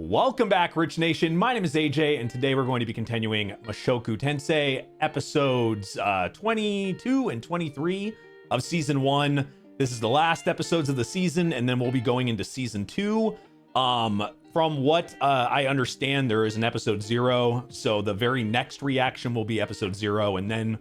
Welcome back, Rich Nation. My name is AJ, and today we're going to be continuing Mushoku Tensei episodes 22 and 23 of season 1. This is the last episodes of the season, and then we'll be going into season 2. From what I understand, there is an episode 0, so the very next reaction will be episode 0, and then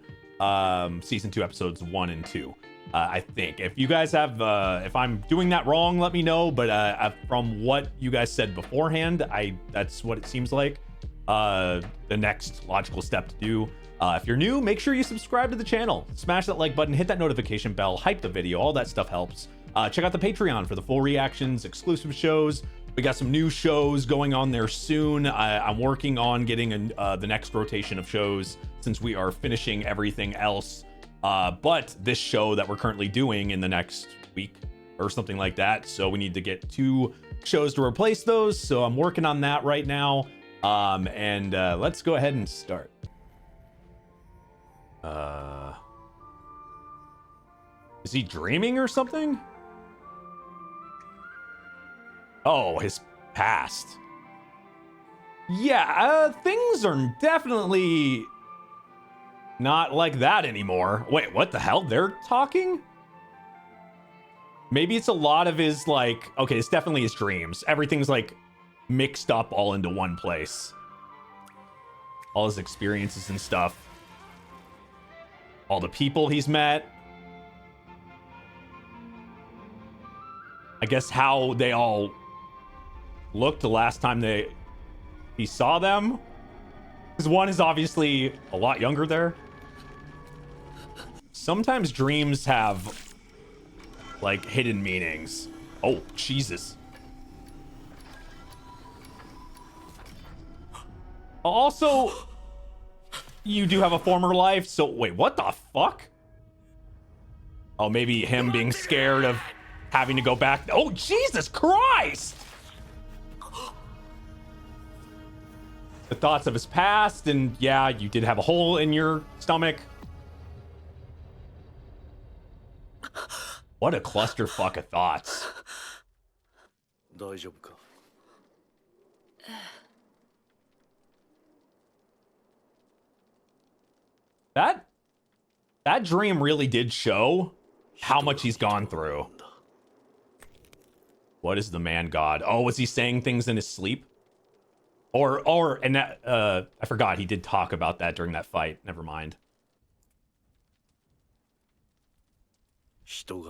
season 2 episodes 1 and 2. I think if you guys have if I'm doing that wrong, let me know, but from what you guys said beforehand, that's what it seems like the next logical step to do. If you're new, make sure you subscribe to the channel, smash that like button, hit that notification bell, hype the video, all that stuff helps. Check out the Patreon for the full reactions, exclusive shows. We got some new shows going on there soon. I'm working on getting the next rotation of shows since we are finishing everything else. But this show that we're currently doing in the next week or something like that, so we need to get 2 shows to replace those, so I'm working on that right now. Let's go ahead and start. Is he dreaming or something? Oh, his past. Yeah, things are definitely not like that anymore. Wait, what the hell? They're talking? Maybe it's a lot of his, like, okay, it's definitely his dreams. Everything's like mixed up all into one place. All his experiences and stuff. All the people he's met. I guess how they all looked the last time he saw them. Because one is obviously a lot younger there. Sometimes dreams have like hidden meanings. Oh, Jesus. Also, you do have a former life, so wait, what the fuck? Oh, maybe him being scared of having to go back. Oh, Jesus Christ! The thoughts of his past, and yeah, you did have a hole in your stomach. What a clusterfuck of thoughts. That dream really did show how much he's gone through. What is the man god? Oh, was he saying things in his sleep? And that I forgot he did talk about that during that fight. Never mind. So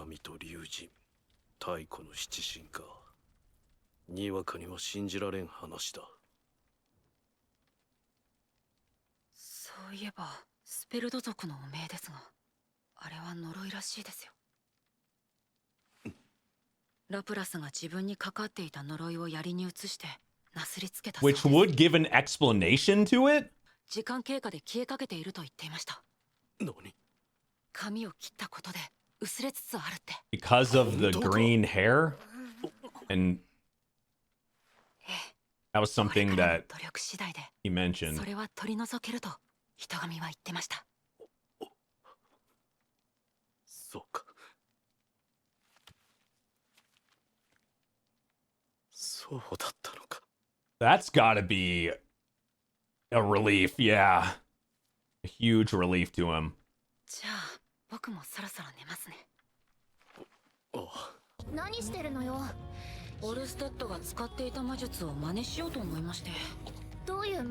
which would give an explanation to it? Because of the green hair? And that was something that he mentioned. That's gotta be a relief, yeah. A huge relief to him.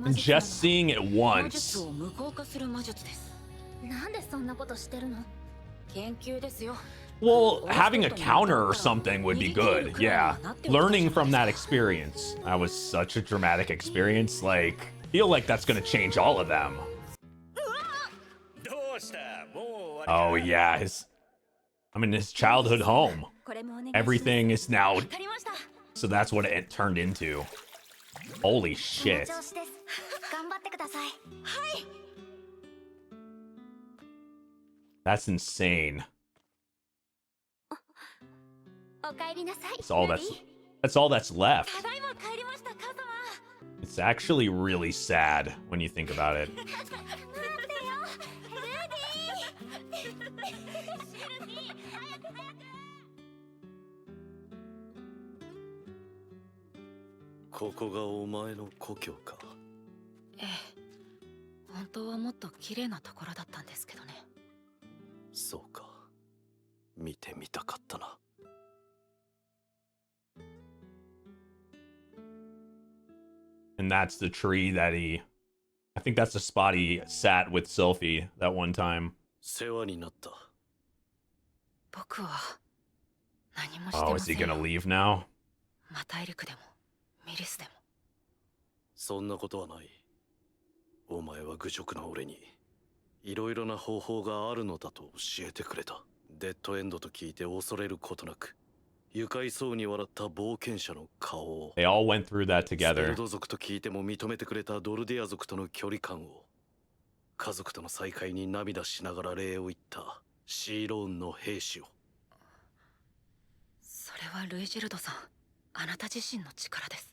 And just seeing it once. Well, having a counter or something would be good, yeah. Learning from that experience. That was such a dramatic experience, like, I feel like that's gonna change all of them. Oh yeah, his childhood home. Everything is now, so that's what it turned into. Holy shit. That's insane. That's all that's left. It's actually really sad when you think about it. ここがお前の故郷か。ええ、本当はもっと綺麗なところだったんですけどね。そうか。見てみたかったな。And that's the tree that I think that's the spot he sat with Sylphie that one time. 世話になった。僕は何もして Oh, ま is せ he んよ。 gonna leave now? また大陸でもミリスでも。そんなことはない。お前は愚直な俺にいろいろな方法があるのだと教えてくれた。デッドエンドと聞いて恐れることなく、愉快そうに笑った冒険者の顔を。 They all went through that スペ together. ルド族と聞いても認めてくれたドルディア族との距離感を。家族との再会に涙しながら礼を言ったシーローンの兵士を。それはルイジェルドさん、あなた自身の力です。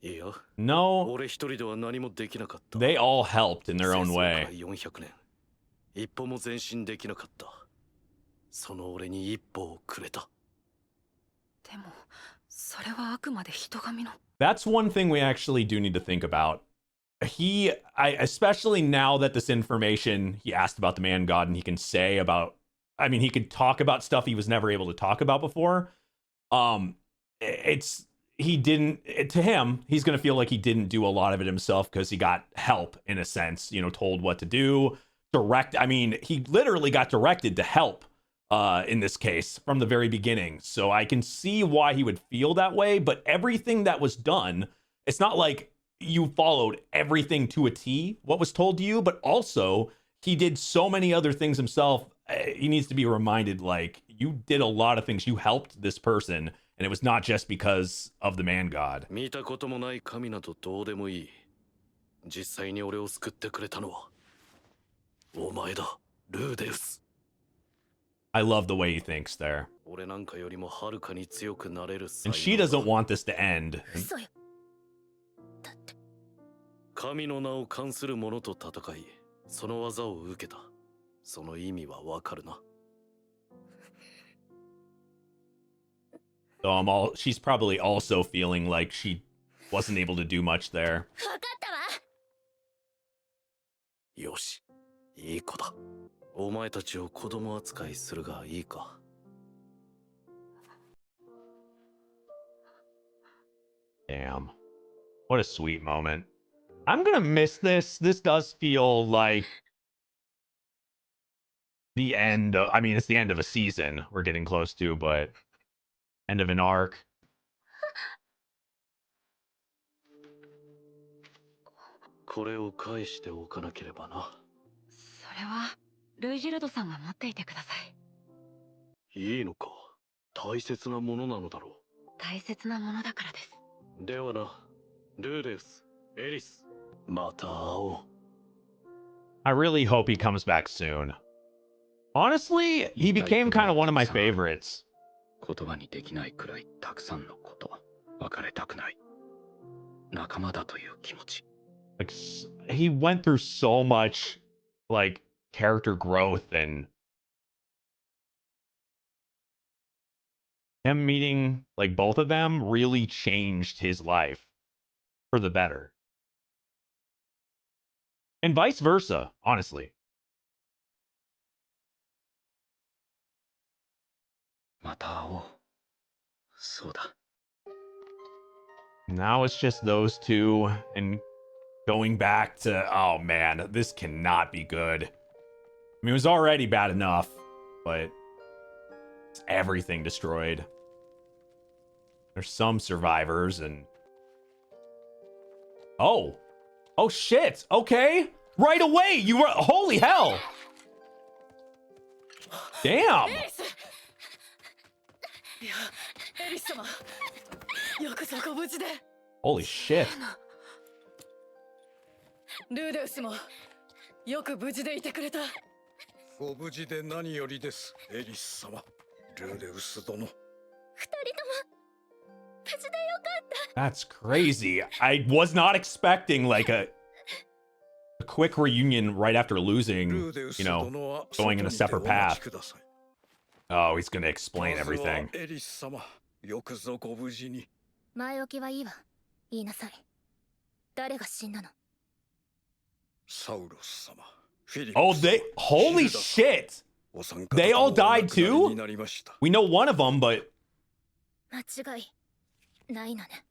いや、 No, 俺一人では何もできなかった。 they all helped in their own 戦争から way. 400年、一歩も前進できなかった。その俺に一歩をくれた。でもそれはあくまで人神の。 That's one thing we actually do need to think about. Especially now that this information he asked about the man god and he can say about, I mean, he could talk about stuff he was never able to talk about before. He didn't, to him, he's going to feel like he didn't do a lot of it himself because he got help in a sense, you know, told what to do, I mean, he literally got directed to help in this case from the very beginning. So I can see why he would feel that way, but everything that was done, it's not like you followed everything to a T, what was told to you, but also he did so many other things himself. He needs to be reminded, like, you did a lot of things. You helped this person, and it was not just because of the man god. 見たこともない神などどうでもいい。実際に俺を救ってくれたのはお前だ、ルーデウス。 I love the way he thinks there. 俺なんかよりもはるかに強くなれる才 And she 能だ。 doesn't want this to end. 嘘よ。だって。神の名を冠する者と戦い、その技を受けた。その意味はわかるな。 So she's probably also feeling like she wasn't able to do much there. わかったわ。よし、いい子だ。お前たちを子供扱いするがいいか。 Damn. What a sweet moment. I'm gonna miss this. This does feel like the end of, I mean, it's the end of a season we're getting close to, but end of an arc. これを返しておかなければな。それはルイジェルドさんが持っていてください。いいのか。大切なものなのだろう。大切なものだからです。ではな、ルーデウス、エリス、また会おう。 I really hope he comes back soon. Honestly, he became kind of one of my favorites. 言葉にできないくらいたくさんのこと、別れたくない。仲間だという気持ち。 Like, he went through so much, like, character growth, and him meeting, like, both of them really changed his life for the better. And vice versa, honestly. また会おう。そうだ。 Now it's just those two, and going back to, oh man, this cannot be good. I mean, it was already bad enough, but it's everything destroyed. There's some survivors, and oh shit, okay, right away. You were, holy hell, damn. いや、エリス様、よくぞご無事で。 Holy shit. ルーデウスもよく無事でいてくれた。ご無事で何よりです、エリス様。ルーデウス殿。二人とも無事でよかった。 That's crazy. I was not expecting like a quick reunion right after losing, you know, going in a separate path. Oh, he's gonna explain everything. エリス様、よくぞご無事に。前置きはいいわ。言いなさい。誰が死んだの？サウロス様、フィリップ Oh, 様、 they. Holy ヒルダ様、 shit. お三方 They と all もお亡 died くなり too? になりました。 We know one of them, but 間違いないのね。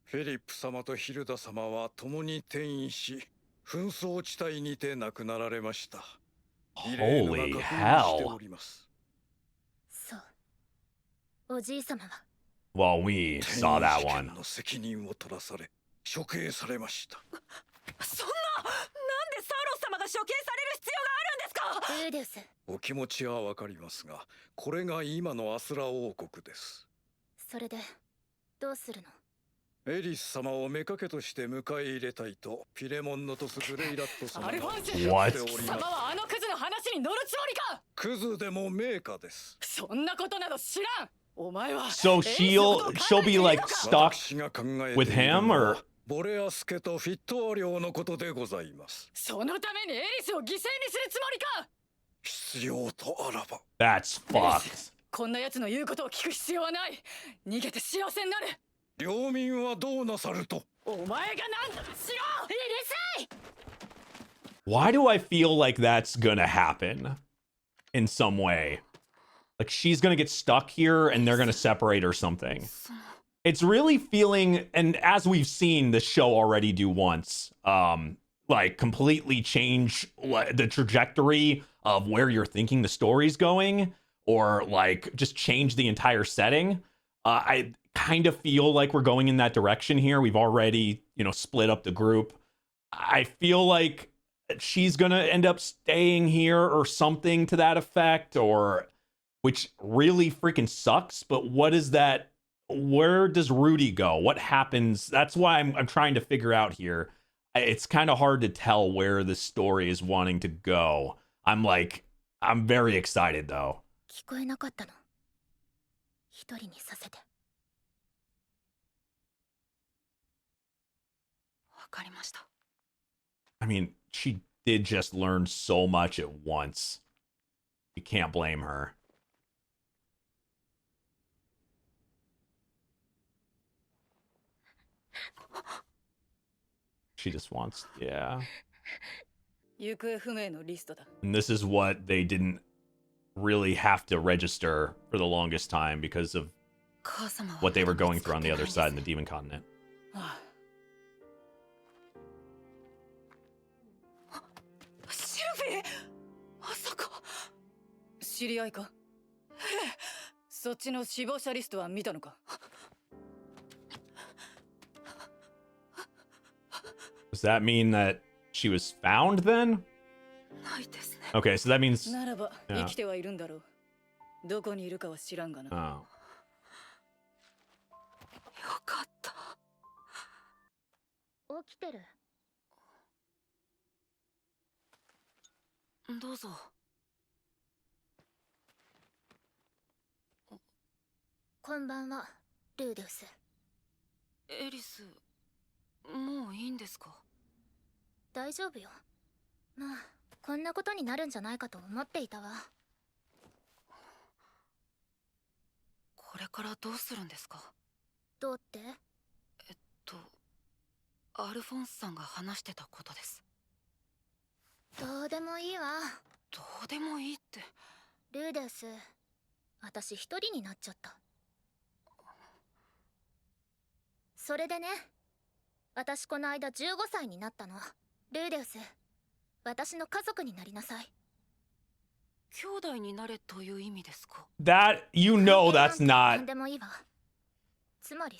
フィリップ様とヒルダ様は共に転移し、紛争地帯にて亡くなられました。異例のが holy 確認してお hell. ります。そう。おじい様は Well, we 転移 saw that 事 one. 件の責任を取らされ、処刑されました。そんな、なんでサウロス様が処刑される必要があるんですか？ルーデウス。お気持ちはわかりますが、これが今のアスラ王国です。それでどうするの？エリス様を妾として迎え入れたいとピレモンノトス・グレイラット様がアルフォンス What? おっしゃっており様ます。はあのクズの話に乗るつもりか？クズでも名家です。そんなことなど知らん。お前は So she'll be like stuck 私が考え with ている him, の or はボレアス家とフィットア領のことでございます。そのためにエリスを犠牲にするつもりか？必要とあらば。 that's fucked. こんな奴の言うことを聞く必要はない。逃げて幸せになる。領民はどうなさると？お前が何とかしろ。うるさい。 Why do I feel like that's gonna happen in some way? Like she's gonna get stuck here and they're gonna separate or something. It's really feeling, and as we've seen the show already do once, like completely change the trajectory of where you're thinking the story's going, or like just change the entire setting. I kind of feel like we're going in that direction here. We've already, split up the group. I feel like she's gonna end up staying here or something to that effect, or which really freaking sucks. But what is that? Where does Rudy go? What happens? That's why I'm trying to figure out here. It's kind of hard to tell where the story is wanting to go. I'm very excited though. 聞こえなかったの。一人にさせて。わかりました。 I mean, she did just learn so much at once. You can't blame her. She just wants, yeah. 行方不明のリストだ。 And this is what they didn't really have to register for the longest time because of 母様は what they were going through on the other side in the Demon Continent. ああ。シルフィー、まさか知り合いか？ええ、そっちの死亡者リストは見たのか？ Does that mean that she was found then? ないですね。 Okay, so that means ならば Yeah. 生きてはいるんだろう。どこにいるかは知らんがな。 oh. よかった。起きてる。どうぞ。こんばんは、ルーデウス。エリス、もういいんですか？大丈夫よ。まあ、こんなことになるんじゃないかと思っていたわ。これからどうするんですか？どうって？と、アルフォンスさんが話してたことです。どうでもいいわ。どうでもいいって。ルーデウス、私一人になっちゃった。それでね、私この間15歳になったの。ルーデウス、私の家族になりなさい。兄弟になれという意味ですか？ That, you know that's な not. んでもいいわ。つまり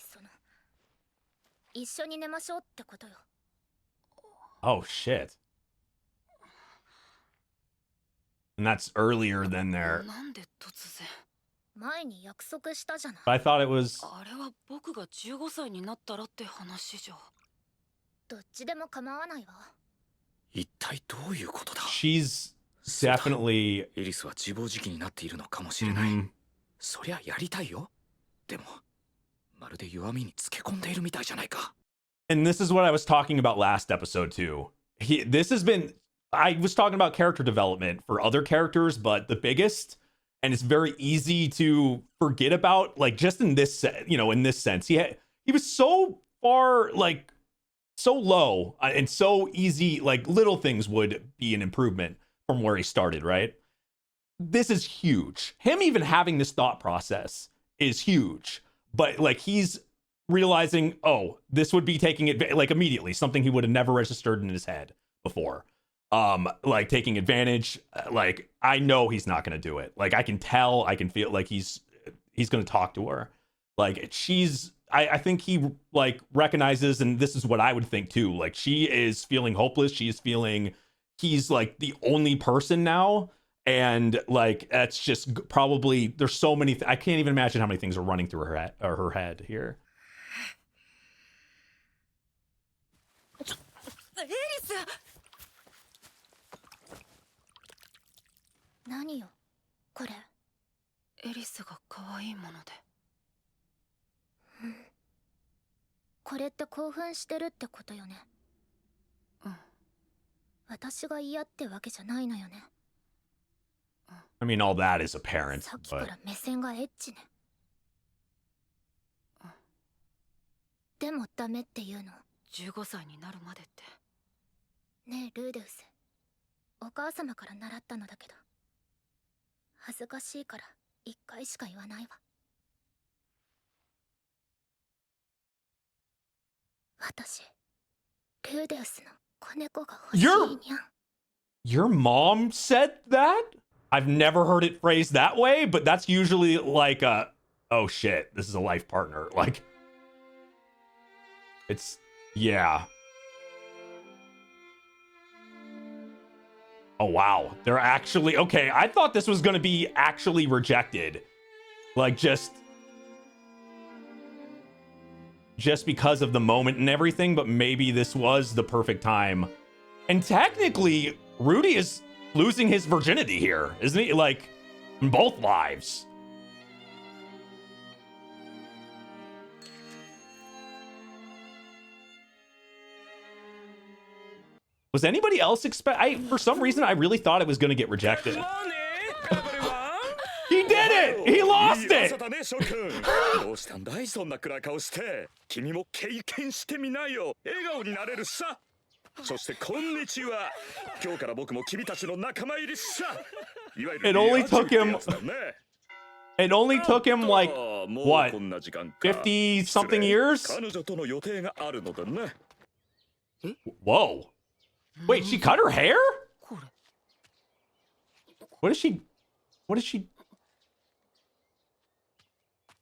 一緒に寝ましょうってことよ。 Oh, shit. And that's earlier than their... なんで突然？前に約束したじゃない。 I thought it was... あれは僕が15歳になったらって話じゃ。どっちでも構わないわ。一体どういうことだ？ She's definitely... エリスは自暴自棄になっているのかもしれない。Mhm. そりゃやりたいよ。でも、まるで弱みにつけ込んでいるみたいじゃないか。 And this is what I was talking about last episode too. This has been... I was talking about character development for other characters, but the biggest, and it's very easy to forget about, like just in this, in this sense, he was so far, like, so low and so easy. Like, little things would be an improvement from where he started, right? This is huge. Him even having this thought process is huge. But, like, he's realizing, oh, this would be taking it, like, immediately, something he would have never registered in his head before. Like, taking advantage. Like, I know he's not going to do it. Like, I can tell, I can feel like he's going to talk to her. Like, I think he, like, recognizes, and this is what I would think too, like, she is feeling hopeless. She is feeling he's, like, the only person now. And, like, that's just probably, there's so many, I can't even imagine how many things are running through her head here. エリス。何よこれ。エリスが可愛いもので。これって興奮してるってことよね。うん。私が嫌ってわけじゃないのよね。I mean, all that is apparent, さっきか but ら目線がエッチね。でもダメって言うの。15歳になるまでって。ねえルーデウス、お母様から習ったのだけど、恥ずかしいから1回しか言わないわ。私ルーデウスの子猫が欲しいにゃん。 Your mom said that? I've never heard it phrased that way, but that's usually like a, oh shit, this is a life partner. Like, it's, yeah. Oh wow, they're actually, okay, I thought this was gonna be actually rejected. Like, just because of the moment and everything, but maybe this was the perfect time. And technically, Rudy is losing his virginity here, isn't he? Like, in both lives. Was anybody else for some reason, I really thought it was going to get rejected. He did it! He lost it! どうしたんだいそんな暗い顔して。君も経験してみなよ。笑顔になれるさ。そしてこんにちは。今日から僕も君たちの仲間入りさ。いわゆる It only took him like what, 50 something years? 彼女との予定があるのだね。 Whoa. Wait, she cut her hair? What is she?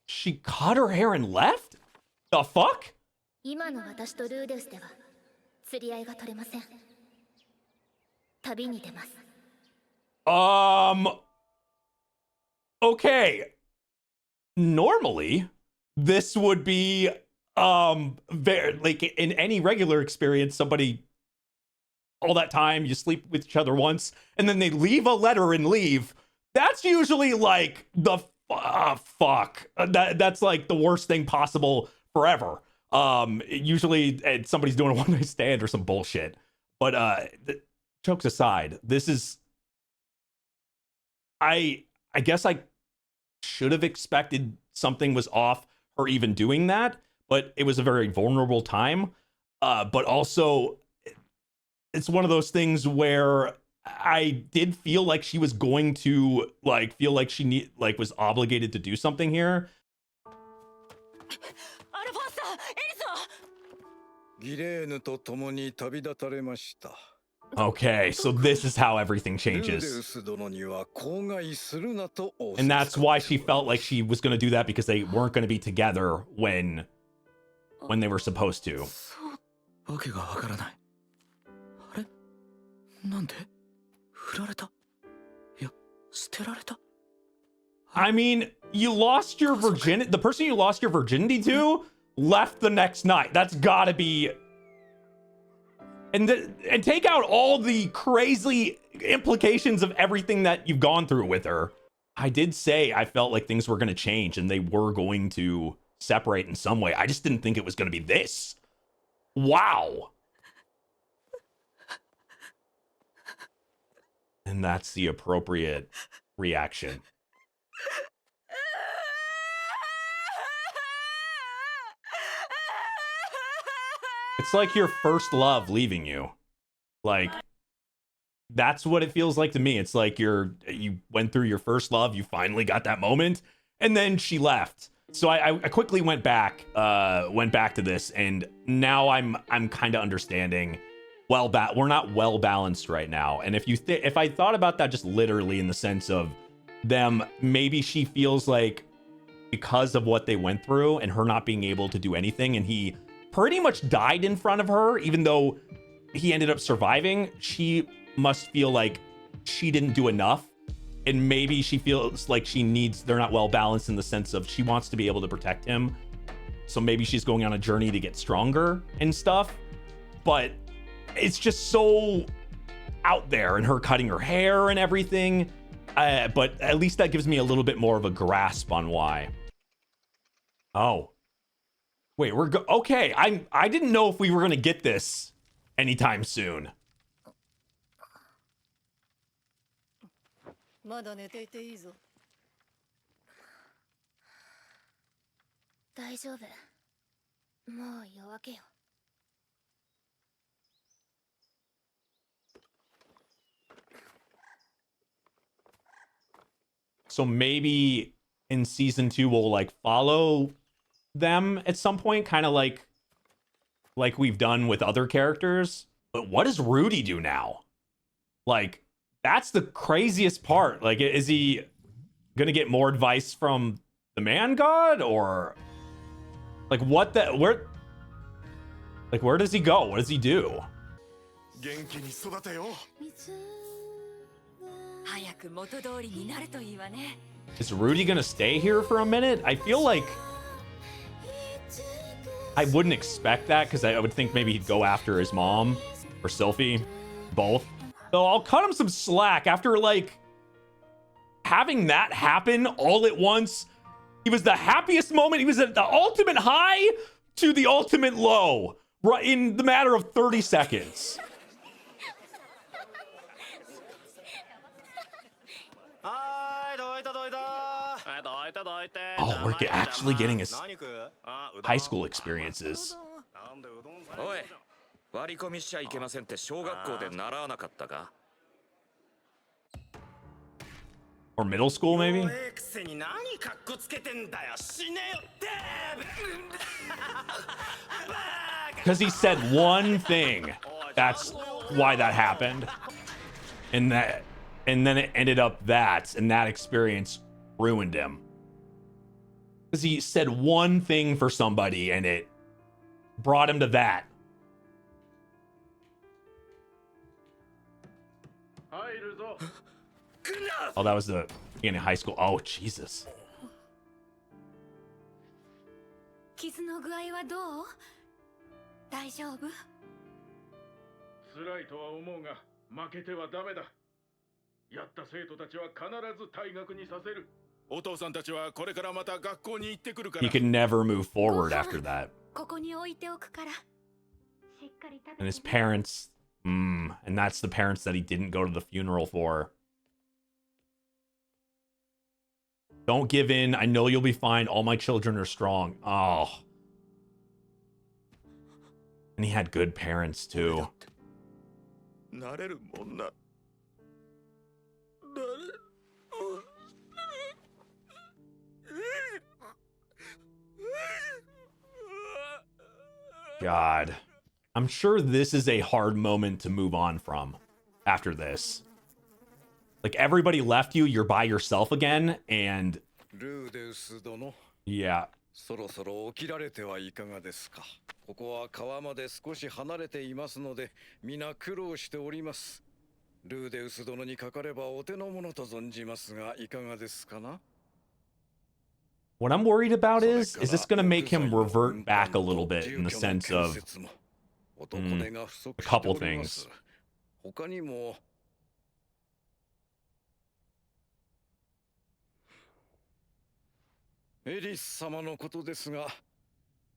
She cut her hair and left? The fuck? 今の私とルーデウスでは釣り合いが取れません。旅に出ます。Okay. Normally, this would be very, like, in any regular experience, somebody all that time, you sleep with each other once, and then they leave a letter and leave. That's usually like the fuck. That's like the worst thing possible forever. Usually somebody's doing a one-night stand or some bullshit. But jokes aside, this is, I guess I should have expected something was off her even doing that, but it was a very vulnerable time. But also, it's one of those things where I did feel like she was going to, like, feel like she was obligated to do something here. アルファンサー、エリスは。ギレーヌと共に旅立たれました。 Okay, so this is how everything changes. And that's why she felt like she was going to do that, because they weren't going to be together when they were supposed to. わけがわからない。あれ？なんで？振られた？いや、捨てられた？ I mean, you lost your virginity. The person you lost your virginity to left the next night. That's gotta be. And take out all the crazy implications of everything that you've gone through with her. I did say I felt like things were going to change and they were going to separate in some way. I just didn't think it was going to be this. Wow. And that's the appropriate reaction. It's like your first love leaving you. Like, that's what it feels like to me. It's like you went through your first love, you finally got that moment, and then she left. So I quickly went back to this, and now I'm kind of understanding. We're not well balanced right now, and if I thought about that just literally in the sense of them, maybe she feels like because of what they went through and her not being able to do anything, and he pretty much died in front of her, even though he ended up surviving, she must feel like she didn't do enough, and maybe she feels like they're not well balanced in the sense of she wants to be able to protect him, so maybe she's going on a journey to get stronger and stuff. But it's just so out there, and her cutting her hair and everything, but at least that gives me a little bit more of a grasp on why. Oh wait, okay, I didn't know if we were gonna get this anytime soon. まだ寝ていていいぞ。大丈夫。もう夜明けよ。So maybe in season 2 we'll like follow them at some point, kind of like we've done with other characters. But what does Rudy do now? Like, that's the craziest part. Like, is he gonna get more advice from the man god, or like where does he go? What does he do? 元気に育てよ。早く元通りになるといいわね。 Is Rudy gonna stay here for a minute? I feel like I wouldn't expect that, because I would think maybe he'd go after his mom or Sylphie, both. So I'll cut him some slack after like having that happen all at once. He was the happiest moment. He was at the ultimate high to the ultimate low, right in the matter of 30 seconds. Oh, we're actually getting his high school experiences. おい、割り込みしちゃいけませんって小学校で習わなかったか？ Or middle school, maybe? くせに何カッコつけてんだよ。死ねよって。 Because he said one thing. That's why that happened. And then it ended up and that experience ruined him. Because he said one thing for somebody and it brought him to that. Oh, that was the beginning of high school. Oh, Jesus. 傷の具合はどう？大丈夫？辛いとは思うが、負けてはダメだ。やった生徒たちは必ず退学にさせる。お父さんたちはこれからまた学校に行ってくるから。 He could never move forward after that. ここに置いておくから。 And his parents, and that's the parents that he didn't go to the funeral for. Don't give in. I know you'll be fine. All my children are strong. Oh. And he had good parents too. なれるもんな。 God. I'm sure this is a hard moment to move on from after this. Like, everybody left you, you're by yourself again, and ルーデウス殿。 yeah. そろそろ起きられてはいかがですか。ここは川まで少し離れていますので、皆苦労しております。ルーデウス殿にかかればお手の物と存じますが、いかがですかな。 What I'm worried about is this going to make him revert back a little bit in the sense of a couple things. 他にも エリス様のことですが、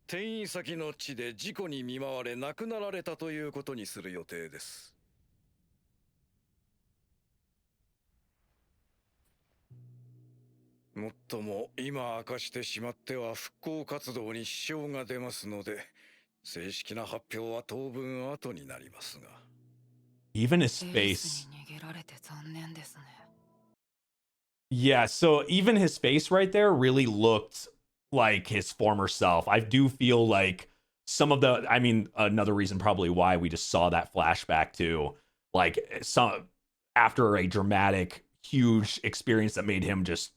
転移先の地で事故に見舞われ亡くなられたということにする予定です。もっとも今明かしてしまっては復興活動に支障が出ますので、正式な発表は当分後になりますが。 Even his エー face. スに逃げられて残念ですね。 Yeah, so even his face right there really looked like his former self. I do feel like some of the, I mean, another reason probably why we just saw that flashback too, like some after a dramatic, huge experience that made him just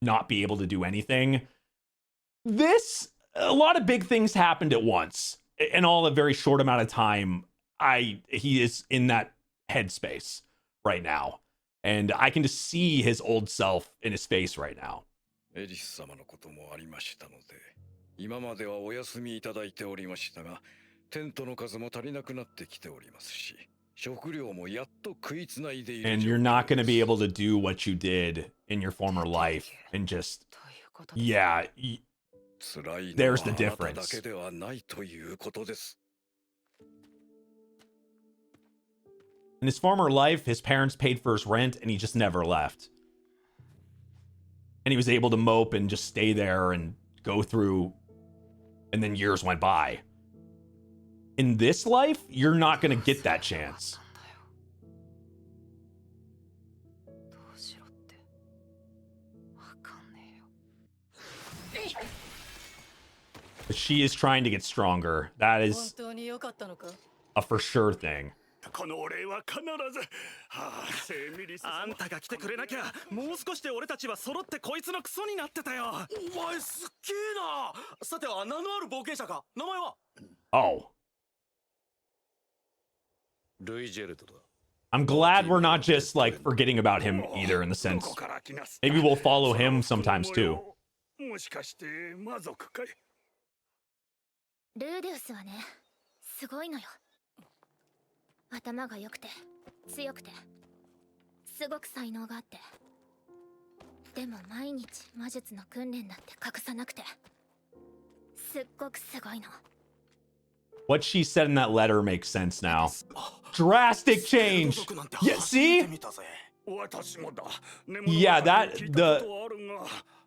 not be able to do anything. This, a lot of big things happened at once, in all a very short amount of time. He is in that headspace right now. And I can just see his old self in his face right now. エリス様のこともありましたので、今まではお休みいただいておりましたが、テントの数も足りなくなってきておりますし、食料もやっと食いつないでいる。 And you're not going to be able to do what you did in your former life and just, yeah, there's the difference. だけではないということです。 In his former life, his parents paid for his rent and he just never left. And he was able to mope and just stay there and go through, and then years went by. In this life, you're not going to get that chance. But she is trying to get stronger. That is a for sure thing. このお礼は必ず、はあ、セイミリスあんたが来てくれなきゃもう少しで俺たちは揃ってこいつのクソになってたよ。お前すっげえな。さては名のある冒険者か。名前は Oh. ルイジェルドだ。 I'm glad we're not just like forgetting about him either, in the sense maybe we'll follow him sometimes too. もしかして魔族かい。ルーデウスはね、すごいのよ。頭が良くて強くてすごく才能があって、でも毎日魔術の訓練だって隠さなくてすっごくすごいの。 What she said in that letter makes sense now. Drastic change. Yeah, see? Yeah,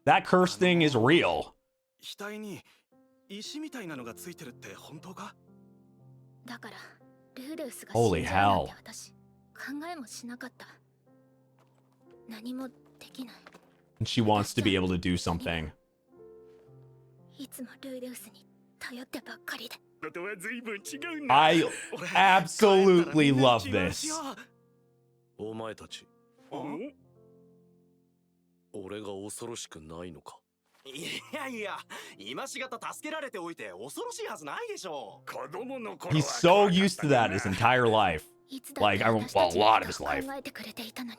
that curse thing is real. 額に石みたいなのがついてるって本当か？だからルーデウスが Holy 死んじゃうなん hell. て私考えもしなかった。何もできない。 And she wants to be able to do something. いつもルーデウスに頼ってばっかりで。 I absolutely love this. お前たち、俺が恐ろしくないのか。いやいや、今しがた助けられておいて恐ろしいはずないでしょう。 He's so used to that his entire life. いつだ Like, って well, 私た a ちの lot こ of his とを life. 考えてくれていたのに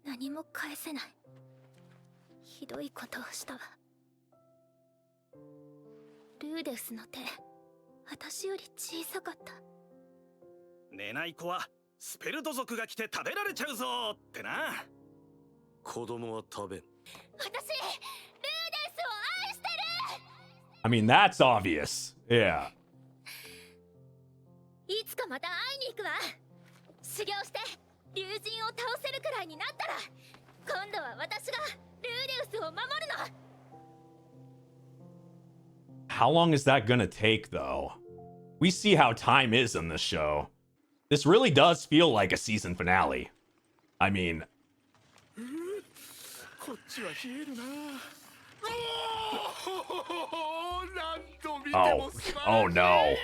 何も返せない。ひどいことをしたわ。ルーデウスの手、私より小さかった。寝ない子はスペルト族が来て食べられちゃうぞってな。子供は食べん。私、ルーデウスを愛してる。 I mean, that's obvious. Yeah. いつかまた会いに行くわ。修行して竜神を倒せるくらいになったら、今度は私がルーデウスを守るの。 How long is that gonna take, though? We see how time is in this show. This really does feel like a season finale. I mean... こっちは冷えるな。 Oh no.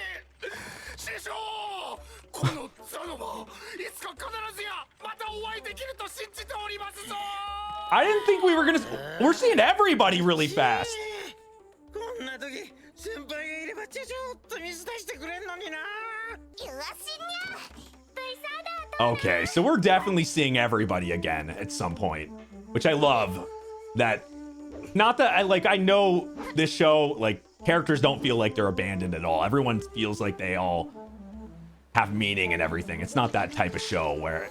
師匠、このザノバ、いつか必ずやまたお会いできると信じておりますぞ。 I didn't think we were gonna... We're seeing everybody really fast. こんな時、先輩がいればちょっと水出してくれんのにな。 Okay, so we're definitely seeing everybody again at some point, which I love. That, not that I know this show, like, characters don't feel like they're abandoned at all. Everyone feels like they all have meaning and everything. It's not that type of show where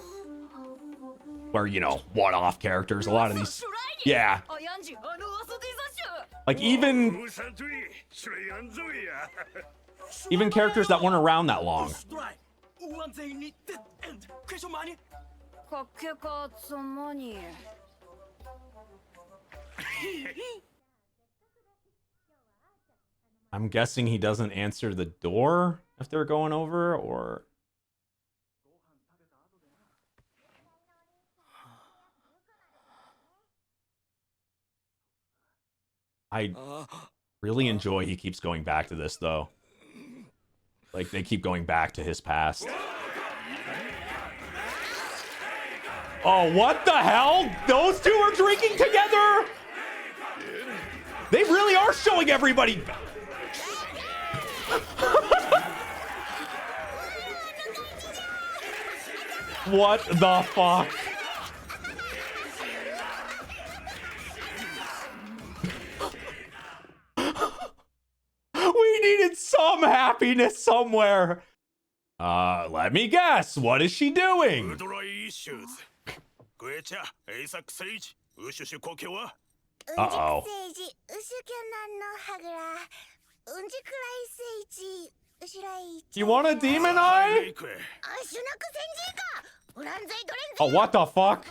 you know, one-off characters. A lot of these, yeah. Like even characters that weren't around that long. I'm guessing he doesn't answer the door if they're going over, or... I really enjoy he keeps going back to this, though. Like, they keep going back to his past. Oh, what the hell? Those two are drinking together? They really are showing everybody. What the fuck? We needed some happiness somewhere. Let me guess. What is she doing? Uh-oh. You want a demon eye? Oh, what the fuck?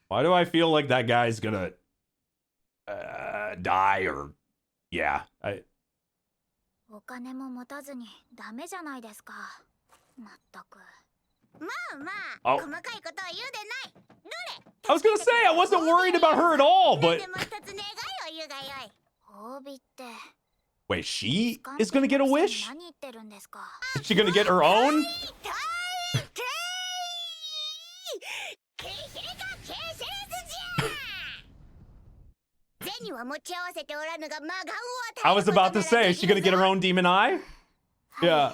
Why do I feel like that guy's gonna die or... Yeah, I... Oh. I was gonna say, I wasn't worried about her at all, but... Wait, she is gonna get a wish? Is she gonna get her own? I was about to say, is she gonna get her own demon eye? Yeah.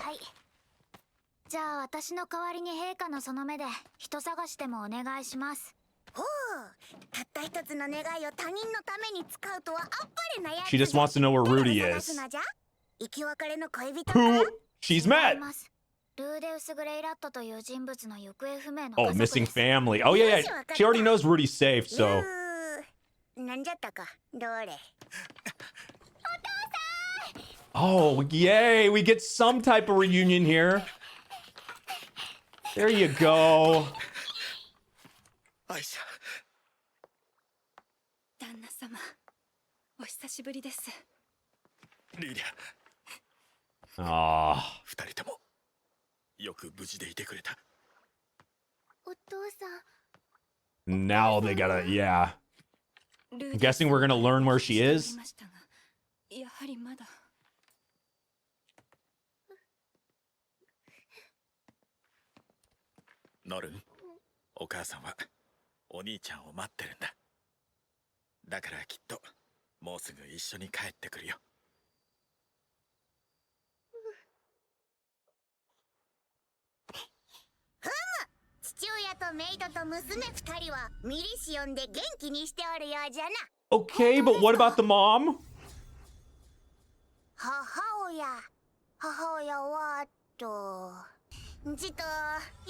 She just wants to know where Rudy is. Who she's met. Oh, missing family. Oh, yeah, yeah. She already knows Rudy's safe, so... Oh, yay! We get some type of reunion here. There you go. Ah. Now they gotta, yeah. I'm guessing we're gonna learn where she is. Okay, but what about the mom?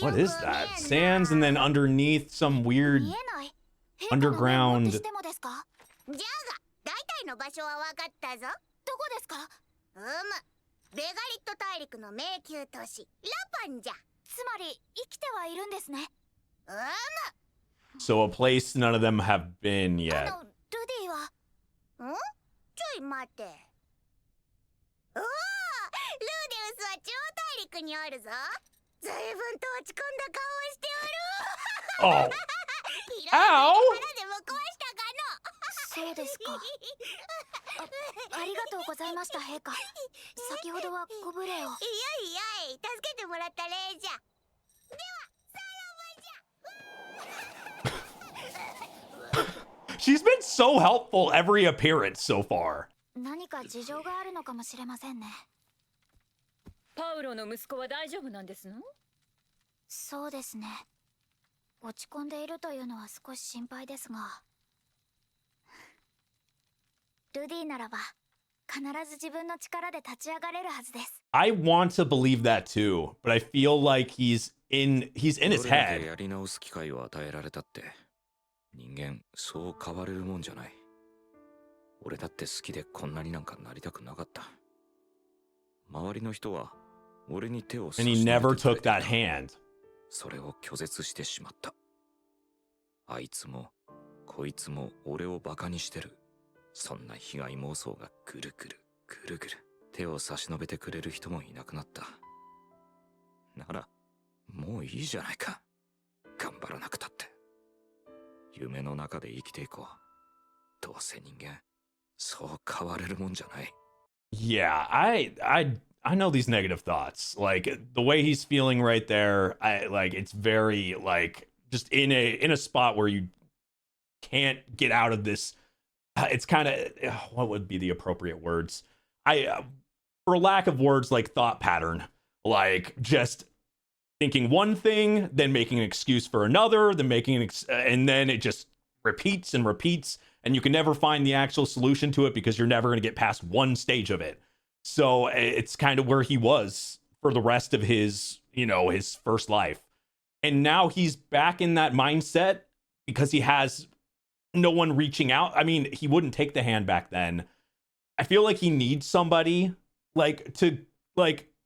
What is that? Sands and then underneath some weird underground... So a place none of them have been yet. Oh. Ow! She's been so helpful every appearance so far. パウロの息子は大丈夫なんですの？そうですね。落ち込んでいるというのは少し心配ですが。ルディならば必ず自分の力で立ち上がれるはずです。I want to believe that too, but I feel like he's in his head. やり直す機会を与えられたって人間そう変われるもんじゃない。俺だって好きでこんなになんかなりたくなかった。周りの人は俺に手を差し And he never took that hand. それを拒絶してしまった。あいつもこいつも俺をバカにしてる。そんな被害妄想がぐるぐるぐるぐる手を差し伸べてくれる人もいなくなった。ならもういいじゃないか。頑張らなくたって。夢の中で生きていこう。どうせ人間そう変われるもんじゃない。Yeah, I know these negative thoughts. Like the way he's feeling right there, it's very like just in a spot where you can't get out of this. It's kind of what would be the appropriate words? For lack of words, like thought pattern, like just thinking one thing, then making an excuse for another, then making and then it just repeats and repeats, and you can never find the actual solution to it because you're never going to get past one stage of it. So it's kind of where he was for the rest of his, his first life. And now he's back in that mindset because he has no one reaching out. I mean, he wouldn't take the hand back then. I feel like he needs somebody to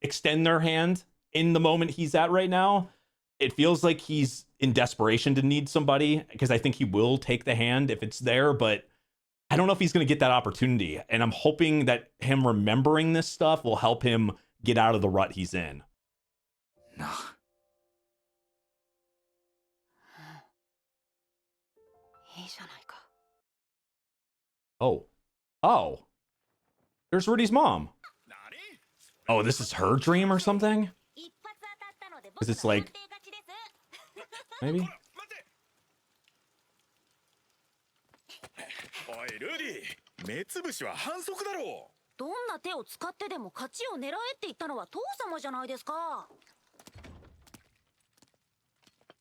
extend their hand in the moment he's at right now. It feels like he's in desperation to need somebody because I think he will take the hand if it's there, but I don't know if he's going to get that opportunity. And I'm hoping that him remembering this stuff will help him get out of the rut he's in. No. Oh. There's Rudy's mom. Oh, this is her dream or something? Because it's like... Maybe? おいルディ、目つぶしは反則だろう。どんな手を使ってでも勝ちを狙えって言ったのは父様じゃないですか。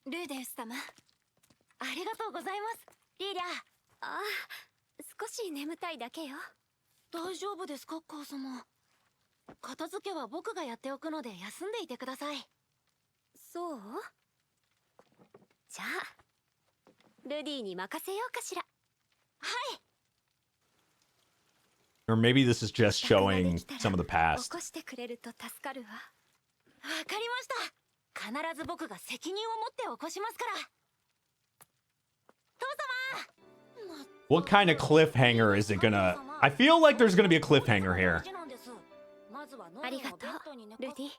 ルーデウス様、ありがとうございます。リーリャ。ああ、少し眠たいだけよ。大丈夫ですか、母様。片付けは僕がやっておくので休んでいてください。そう？じゃあ、ルディに任せようかしら。はい。Or maybe this is just showing some of the past. 起こしてくれると助かるわ。わかりました。必ず僕が責任を持って起こしますから。父様。What kind of cliffhanger is it gonna... I feel like there's gonna be a cliffhanger here. ありがとう、ルディ。い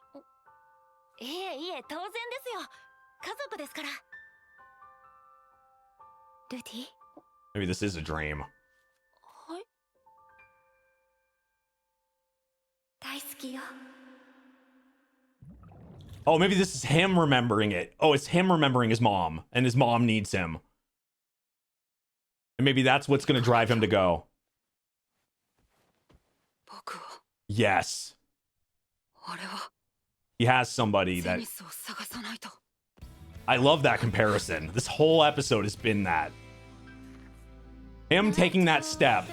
えいえ、当然ですよ。家族ですから。ルディ。Maybe this is a dream. はい。大好きよ。Oh, maybe this is him remembering it. Oh, it's him remembering his mom, and his mom needs him. And maybe that's what's going to drive him to go. Yes. He has somebody that... I love that comparison. This whole episode has been that. Him taking that step.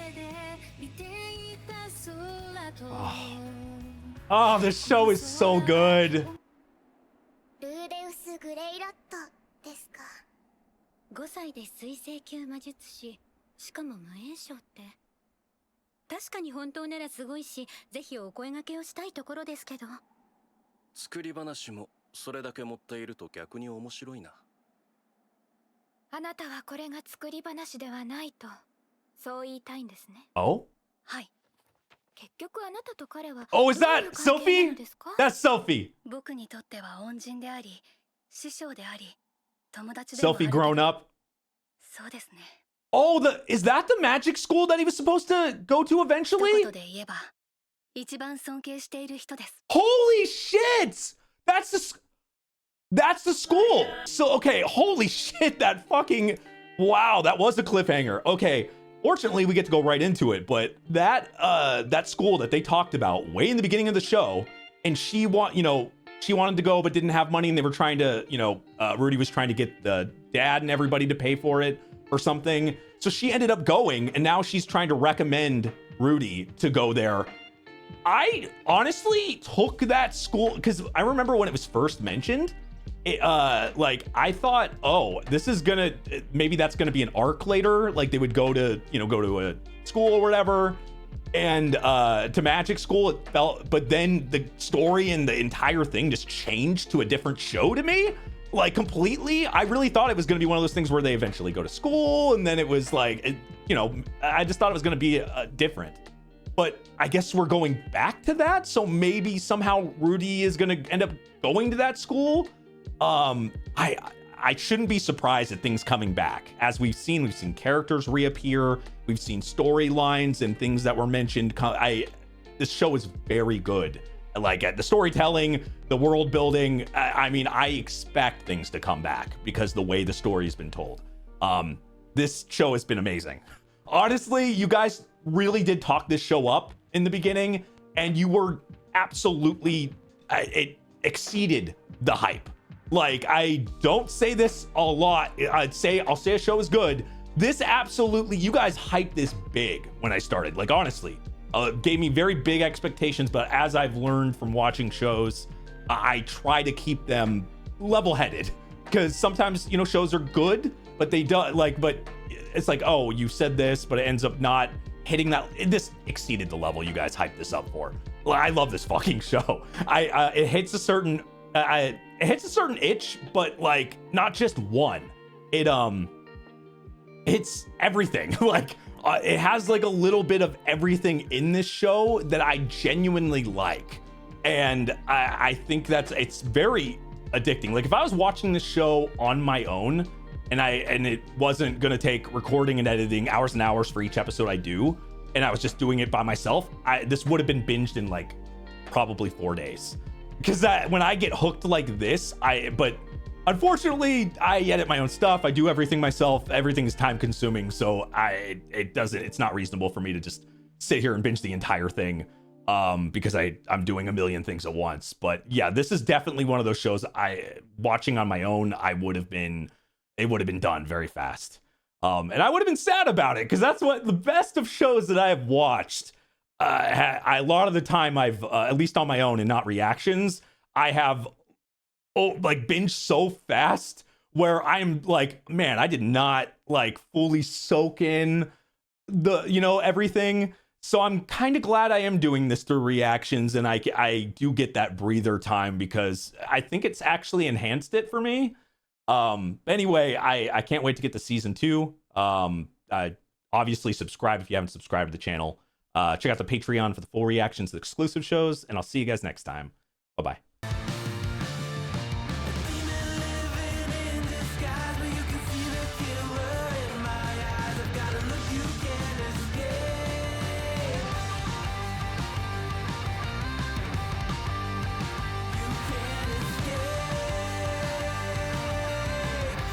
Oh, this show is so good. 5歳で水星級魔術師、しかも無縁賞って。確かに本当ならすごいし、ぜひお声掛けをしたいところですけど。作り話もそれだけ持っていると逆に面白いな。あなたはこれが作り話ではないと、そう言いたいんですね。Oh? はい。結局あなたと彼は。Oh, is that Sophie? That's Sophie. 僕にとっては恩人であり、師匠であり、友達で。Sophie grown up. そうですね。Oh, is that the magic school that he was supposed to go to eventually? 一言で言えば、一番尊敬している人です。Holy shit! That's the school. So okay, holy shit, that fucking wow, that was a cliffhanger. Okay, fortunately we get to go right into it, but that school that they talked about way in the beginning of the show, and she wanted to go but didn't have money, and they were trying to, Rudy was trying to get the dad and everybody to pay for it or something. So she ended up going, and now she's trying to recommend Rudy to go there. I honestly took that school because I remember when it was first mentioned, I thought, oh, this is gonna, maybe that's gonna be an arc later. Like they would go to a school or whatever, and to magic school it felt, but then the story and the entire thing just changed to a different show to me. like completely. I really thought it was going to be one of those things where they eventually go to school, and then it was like, you know, I just thought it was going to be different. But I guess we're going back to that, so maybe somehow Rudy is going to end up going to that school. I shouldn't be surprised at things coming back. As we've seen characters reappear, we've seen storylines and things that were mentioned. This show is very good. Like at the storytelling, the world building. I mean, I expect things to come back because the way the story's been told. This show has been amazing. Honestly, you guys really did talk this show up in the beginning, and you were absolutely, it exceeded the hype. Like, I don't say this a lot. I'll say a show is good. This absolutely, you guys hyped this big when I started. Like, honestly, gave me very big expectations. But as I've learned from watching shows, I try to keep them level-headed, because sometimes, you know, shows are good, but they don't like. But it's like, oh, you said this, but it ends up not hitting that. This exceeded the level you guys hyped this up for. I love this fucking show. It hits a certain. It hits a certain itch, but like not just one. It's everything. Like it has like a little bit of everything in this show that I genuinely like, and I think it's very addicting. Like if I was watching this show on my own, and it wasn't gonna take recording and editing hours and hours for each episode I do, and I was just doing it by myself, this would have been binged in like probably 4 days. Because when I get hooked like this, but unfortunately, I edit my own stuff. I do everything myself. Everything is time consuming. So it's not reasonable for me to just sit here and binge the entire thing because I'm doing a million things at once. But yeah, this is definitely one of those shows watching on my own, it would have been done very fast. And I would have been sad about it, because that's what the best of shows that I have watched. A lot of the time I've at least on my own and not reactions, I have like binge so fast where I'm like, man, I did not like fully soak in the, you know, everything. So I'm kind of glad I am doing this through reactions, and I do get that breather time, because I think it's actually enhanced it for me. Anyway, I can't wait to get to season 2. Obviously subscribe if you haven't subscribed to the channel. Check out the Patreon for the full reactions to the exclusive shows, and I'll see you guys next time. Bye-bye.